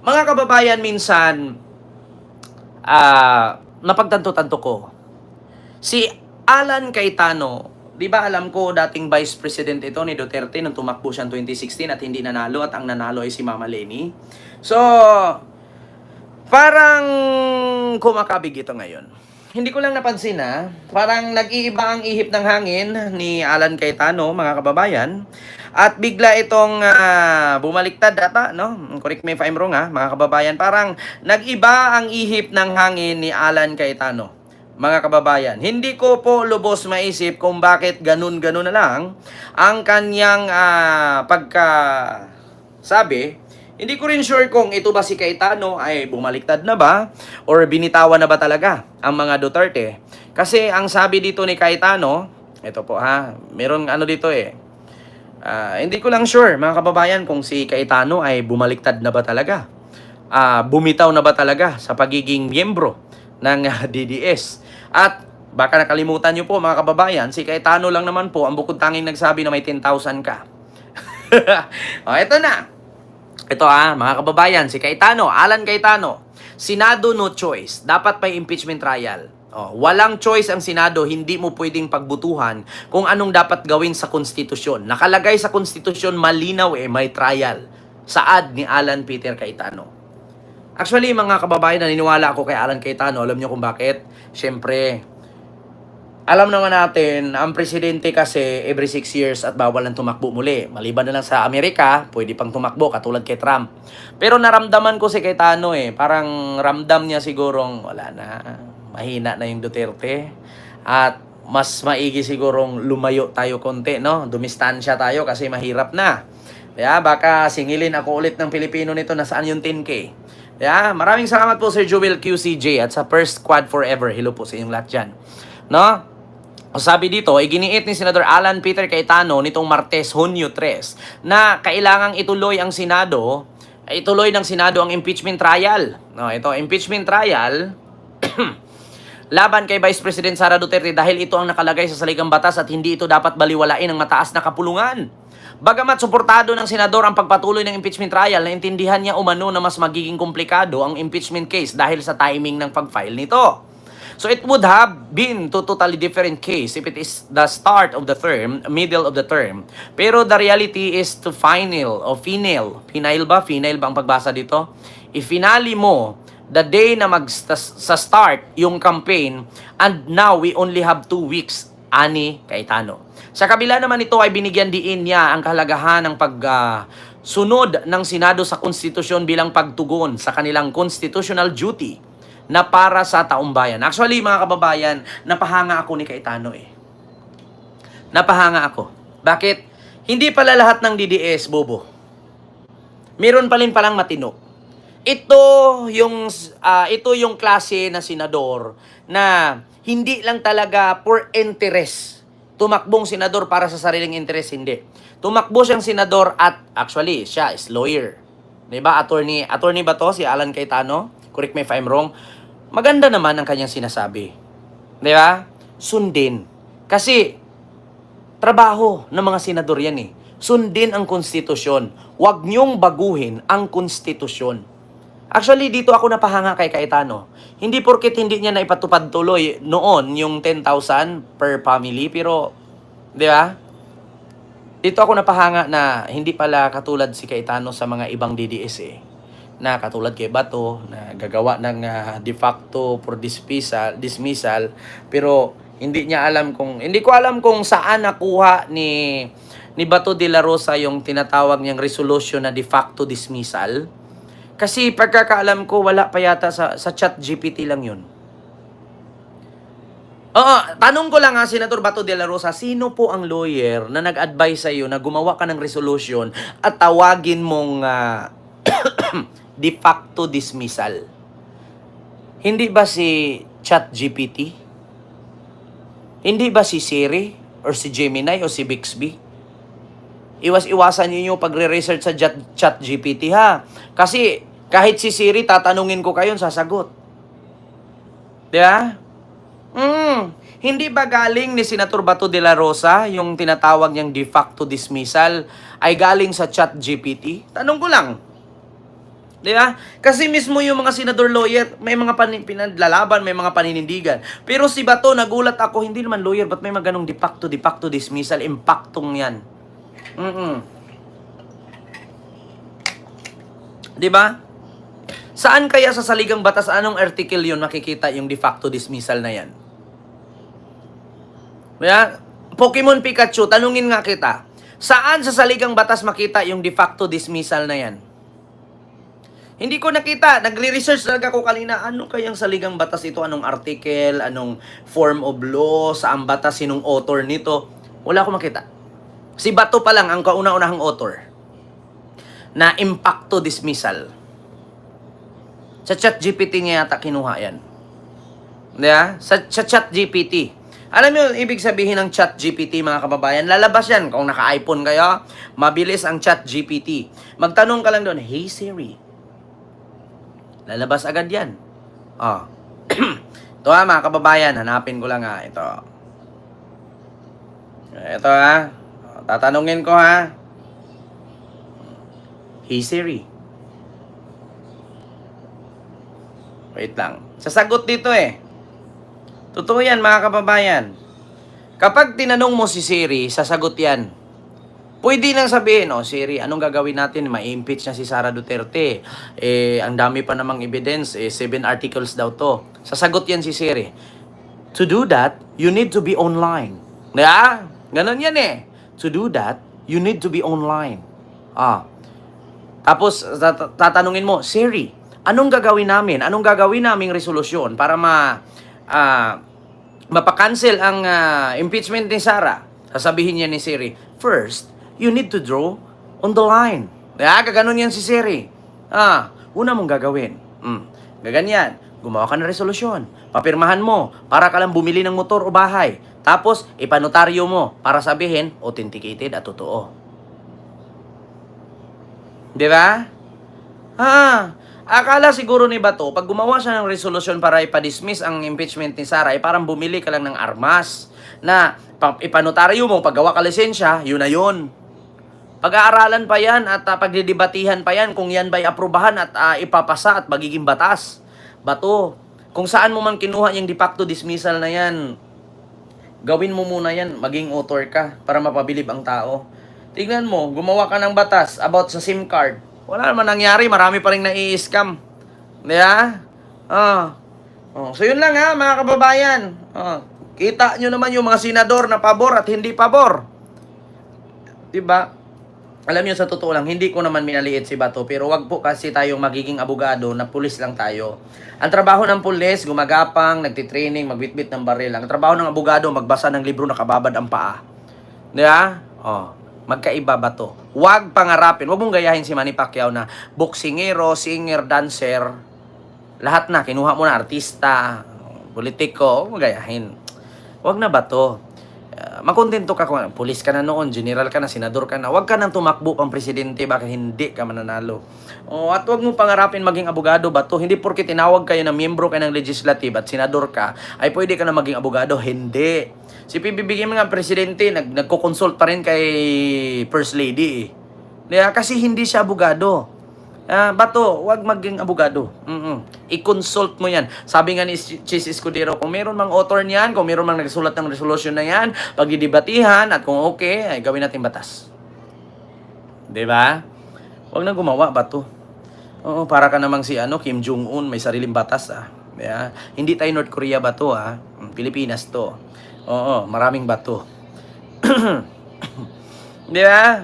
Mga kababayan, minsan, napagtanto-tanto ko. Si Alan Cayetano, di ba alam ko dating Vice President ito ni Duterte nung tumakbo siya 2016 at hindi nanalo at ang nanalo ay si Mama Leni. So, parang kumakabig ito ngayon. Hindi ko lang napansin parang nag-iiba ang ihip ng hangin ni Alan Cayetano, mga kababayan. At bigla itong bumaliktad ata, no? Correct me if I'm wrong mga kababayan. Parang nag-iba ang ihip ng hangin ni Alan Cayetano, mga kababayan. Hindi ko po lubos maisip kung bakit ganun-ganun na lang ang kanyang pagkasabi. Hindi ko rin sure kung ito ba si Cayetano ay bumaliktad na ba or binitawan na ba talaga ang mga Duterte. Kasi ang sabi dito ni Cayetano, ito po meron dito hindi ko lang sure mga kababayan kung si Cayetano ay bumaliktad na ba talaga. Bumitaw na ba talaga sa pagiging miyembro ng DDS. At baka nakalimutan nyo po mga kababayan, si Cayetano lang naman po ang bukod tanging nagsabi na may 10,000 ka. Ito na. Ito mga kababayan, si Cayetano, Alan Cayetano, Senado no choice, dapat may impeachment trial. Walang choice ang Senado, hindi mo pwedeng pagbutuhan kung anong dapat gawin sa konstitusyon. Nakalagay sa konstitusyon, malinaw may trial. Saad ni Alan Peter Cayetano. Actually, mga kababayan, naniniwala ako kay Alan Cayetano. Alam niyo kung bakit? Siyempre, alam naman natin, ang presidente kasi every 6 years at bawal nang tumakbo muli. Maliban na lang sa Amerika, pwede pang tumakbo katulad kay Trump. Pero naramdaman ko si Cayetano parang ramdam niya sigurong wala na, mahina na yung Duterte. At mas maigi sigurong lumayo tayo konti, no? Dumistansya tayo kasi mahirap na. Kaya baka singilin ako ulit ng Pilipino nito na saan yung 10K. Maraming salamat po Sir Joel QCJ at sa First Squad Forever. Hello po sa inyong lahat dyan. No? Sabi dito, iginiit ni Senador Alan Peter Cayetano nitong Martes, Hunyo 3 na kailangang ituloy ng Senado ang impeachment trial. Ito, impeachment trial laban kay Vice President Sara Duterte dahil ito ang nakalagay sa saligang batas at hindi ito dapat baliwalain ng mataas na kapulungan. Bagamat suportado ng senador ang pagpatuloy ng impeachment trial, naintindihan niya umano na mas magiging komplikado ang impeachment case dahil sa timing ng pag-file nito. So it would have been to totally different case if it is the start of the term, middle of the term. Pero the reality is to final ba ang pagbasa dito? I-finale mo the day na sa start yung campaign and now we only have 2 weeks, ani Cayetano. Sa kabila naman ito ay binigyan diin niya ang kahalagahan ng sunod ng Senado sa konstitusyon bilang pagtugon sa kanilang constitutional duty na para sa taong bayan. Actually, mga kababayan, napahanga ako ni Cayetano Napahanga ako. Bakit? Hindi pala lahat ng DDS, bobo. Meron pa rin palang matino. Ito yung klase na senador na hindi lang talaga for interest. Tumakbong senador para sa sariling interest, hindi. Tumakbo siyang senador at actually, siya is lawyer. Diba? Attorney ba to si Alan Cayetano? Correct me if I'm wrong. Maganda naman ang kanyang sinasabi. Di ba? Sundin. Kasi, trabaho ng mga senador yan Sundin ang konstitusyon. Huwag niyong baguhin ang konstitusyon. Actually, dito ako napahanga kay Cayetano. Hindi porket hindi niya naipatupad tuloy noon yung 10,000 per family. Pero, di ba? Dito ako napahanga na hindi pala katulad si Cayetano sa mga ibang DDS na katulad kay Bato na gagawa ng de facto for dismissal pero hindi ko alam kung saan nakuha ni Bato de la Rosa yung tinatawag niyang resolution na de facto dismissal kasi pagkakaalam ko wala pa yata sa ChatGPT lang yun. Tanong ko lang Senator Bato de la Rosa, sino po ang lawyer na nag-advise sa iyo na gumawa ka ng resolution at tawagin mong de facto dismissal? Hindi ba si ChatGPT? Hindi ba si Siri? Or si Gemini? O si Bixby? Iwas-iwasan niyo pagre-research sa ChatGPT Kasi kahit si Siri, tatanungin ko kayo, sasagot. Diba? Hindi ba galing ni Senator Bato de la Rosa yung tinatawag niyang de facto dismissal ay galing sa ChatGPT? Tanong ko lang. Di ba? Kasi mismo yung mga senador lawyer, may mga pinadlalaban, may mga paninindigan. Pero si Bato, nagulat ako, hindi naman lawyer, ba't may mga ganong de facto dismissal, impaktong yan. Di ba? Saan kaya sa saligang batas, anong article yun makikita yung de facto dismissal na yan? Kaya, Pokemon Pikachu, tanungin nga kita, saan sa saligang batas makita yung de facto dismissal na yan? Hindi ko nakita. Nagre-research talaga ako kanina. Ano kayang saligang batas ito? Anong article? Anong form of law? Saan batas? Sinong author nito? Wala akong makita. Si Bato pa lang ang kauna-unahang author na impacto dismissal. Sa ChatGPT niya yata kinuha yan. Diba? Sa ChatGPT. Alam mo yung ibig sabihin ng ChatGPT, mga kababayan? Lalabas yan. Kung naka-iPhone kayo, mabilis ang ChatGPT. Magtanong ka lang doon, "Hey Siri." Lalabas agad yan. Oh. Ito mga kababayan, hanapin ko lang ito. Ito tatanungin ko Hey Siri. Wait lang. Sasagot dito Totoo yan mga kababayan. Kapag tinanong mo si Siri, sasagot yan. Pwede lang sabihin, Siri, anong gagawin natin? Ma-impeach na si Sara Duterte. Ang dami pa namang evidence. 7 articles daw to. Sasagot yan si Siri. To do that, you need to be online. Ganon yan To do that, you need to be online. Tapos, tatanungin mo, Siri, anong gagawin namin? Anong gagawin naming resolusyon para mapakancel ang impeachment ni Sara? Sasabihin niya ni Siri, first, you need to draw on the line. Gaganon yan si Siri. Una mong gagawin. Gaganyan. Gumawa ka ng resolusyon. Papirmahan mo para ka lang bumili ng motor o bahay. Tapos, ipanotaryo mo para sabihin, authenticated at totoo. Di ba? Akala siguro ni Bato, pag gumawa siya ng resolusyon para ipadismiss ang impeachment ni Sara, parang bumili ka lang ng armas na ipanotaryo mo, paggawa ka lisensya, yun na yun. Pag-aaralan pa yan at pagdidebatihan pa yan kung yan ba'y aprubahan at ipapasa at magiging batas. Bato, kung saan mo man kinuha yung de facto dismissal na yan, gawin mo muna yan, maging author ka para mapabilib ang tao. Tignan mo, gumawa ka ng batas about sa SIM card. Wala naman nangyari, marami pa rin nai-scam. Diba? So yun lang mga kababayan. Kita nyo naman yung mga senador na pabor at hindi pabor. Diba? Alam nyo, sa totoo lang, hindi ko naman minaliit si Bato, pero wag po kasi tayong magiging abogado na pulis lang tayo. Ang trabaho ng pulis, gumagapang, nagtitraining, magbitbit ng baril. Ang trabaho ng abogado, magbasa ng libro na kababad ang paa. Diba? Magkaiba ba to? Wag pangarapin, wag mong gayahin si Manny Pacquiao na boksingero, singer, dancer. Lahat na, kinuha mo na, artista, politiko, wag mong gayahin. Wag na ba to? Makontento ka kung pulis ka na noon, general ka na, senador ka na. Huwag ka nang tumakbo pang presidente, baka hindi ka mananalo. At huwag mo pangarapin maging abogado ba to? Hindi porke tinawag kayo na miyembro ka ng legislative at senador ka, ay pwede ka na maging abogado. Hindi. Si PBBM nga presidente, nagko-consult pa rin kay First Lady. Kasi hindi siya abogado. Bato, wag maging abogado. I-consult mo yan. Sabi nga ni Chis Escudero, kung meron mang author niyan, kung meron mang nagsulat ng resolution na yan, pagdidebatihan at kung okay, ay gawin natin batas. Diba? Wag na gumawa, Bato. Para ka namang si Kim Jong-un, may sariling batas Diba? Hindi tayo North Korea, Bato Pilipinas to. Maraming bato. Diba?